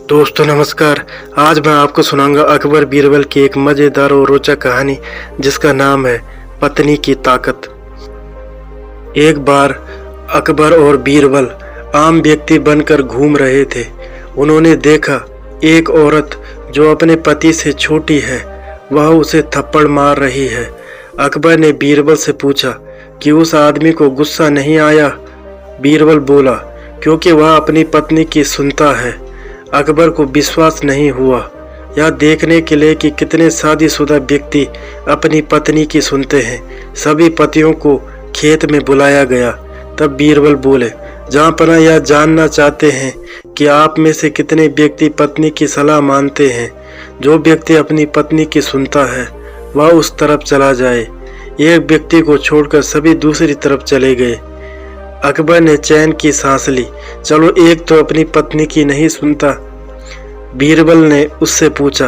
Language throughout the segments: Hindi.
दोस्तों नमस्कार। आज मैं आपको सुनाऊंगा अकबर बीरबल की एक मज़ेदार और रोचक कहानी जिसका नाम है पत्नी की ताकत। एक बार अकबर और बीरबल आम व्यक्ति बनकर घूम रहे थे। उन्होंने देखा एक औरत जो अपने पति से छोटी है वह उसे थप्पड़ मार रही है। अकबर ने बीरबल से पूछा कि उस आदमी को गुस्सा नहीं आया। बीरबल बोला क्योंकि वह अपनी पत्नी की सुनता है। अकबर को विश्वास नहीं हुआ यह देखने के लिए कि कितने शादीशुदा व्यक्ति अपनी पत्नी की सुनते हैं। सभी पतियों को खेत में बुलाया गया। तब बीरबल बोले, जहाँ पर यह जानना चाहते हैं कि आप में से कितने व्यक्ति पत्नी की सलाह मानते हैं। जो व्यक्ति अपनी पत्नी की सुनता है वह उस तरफ चला जाए। एक व्यक्ति को छोड़कर सभी दूसरी तरफ चले गए। अकबर ने चैन की सांस ली। चलो, एक तो अपनी पत्नी की नहीं सुनता। बीरबल ने उससे पूछा,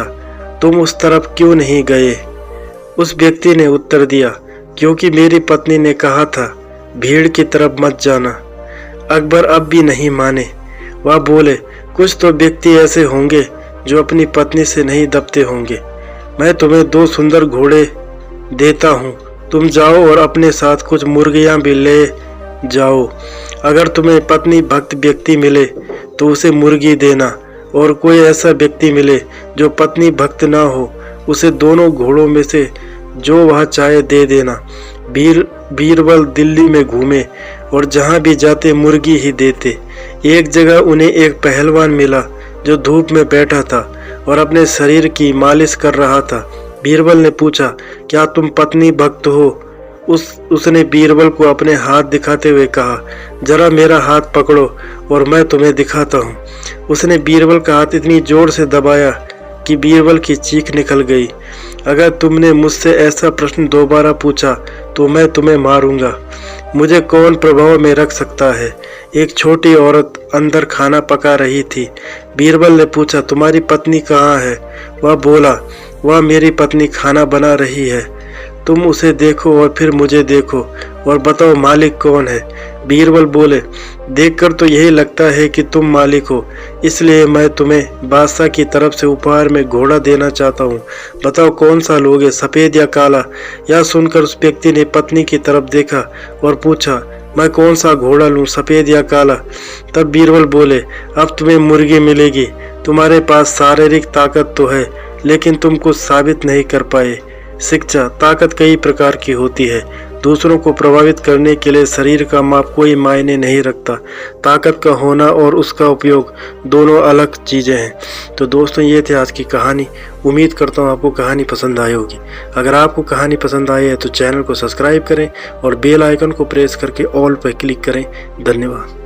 तुम उस तरफ क्यों नहीं गए? उस व्यक्ति ने उत्तर दिया, क्योंकि मेरी पत्नी ने कहा था भीड़ की तरफ मत जाना। अकबर अब भी नहीं माने। वह बोले, कुछ तो व्यक्ति ऐसे होंगे जो अपनी पत्नी से नहीं दबते होंगे। मैं तुम्हें 2 सुंदर घोड़े देता हूँ, तुम जाओ और अपने साथ कुछ मुर्गियाँ भी ले जाओ। अगर तुम्हें पत्नी भक्त व्यक्ति मिले तो उसे मुर्गी देना, और कोई ऐसा व्यक्ति मिले जो पत्नी भक्त ना हो उसे दोनों घोड़ों में से जो वह चाहे दे देना। बीरबल दिल्ली में घूमे और जहाँ भी जाते मुर्गी ही देते। एक जगह उन्हें एक पहलवान मिला जो धूप में बैठा था और अपने शरीर की मालिश कर रहा था। बीरबल ने पूछा, क्या तुम पत्नी भक्त हो? उसने बीरबल को अपने हाथ दिखाते हुए कहा, जरा मेरा हाथ पकड़ो और मैं तुम्हें दिखाता हूँ। उसने बीरबल का हाथ इतनी जोर से दबाया कि बीरबल की चीख निकल गई। अगर तुमने मुझसे ऐसा प्रश्न दोबारा पूछा तो मैं तुम्हें मारूंगा। मुझे कौन प्रभाव में रख सकता है? एक छोटी औरत अंदर खाना पका रही थी। बीरबल ने पूछा, तुम्हारी पत्नी कहाँ है? वह बोला, वह मेरी पत्नी खाना बना रही है। तुम उसे देखो और फिर मुझे देखो और बताओ मालिक कौन है? बीरबल बोले, देखकर तो यही लगता है कि तुम मालिक हो, इसलिए मैं तुम्हें बादशाह की तरफ से उपहार में घोड़ा देना चाहता हूँ। बताओ कौन सा लोगे, सफ़ेद या काला? यह सुनकर उस व्यक्ति ने पत्नी की तरफ देखा और पूछा, मैं कौन सा घोड़ा लूँ, सफ़ेद या काला? तब बीरबल बोले, अब तुम्हें मुर्गी मिलेगी। तुम्हारे पास शारीरिक ताकत तो है लेकिन तुम कुछ साबित नहीं कर पाए। शिक्षा, ताकत कई प्रकार की होती है। दूसरों को प्रभावित करने के लिए शरीर का माप कोई मायने नहीं रखता। ताकत का होना और उसका उपयोग दोनों अलग चीज़ें हैं। तो दोस्तों, ये थी आज की कहानी। उम्मीद करता हूँ आपको कहानी पसंद आई होगी। अगर आपको कहानी पसंद आई है तो चैनल को सब्सक्राइब करें और बेल आइकन को प्रेस करके ऑल पर क्लिक करें। धन्यवाद।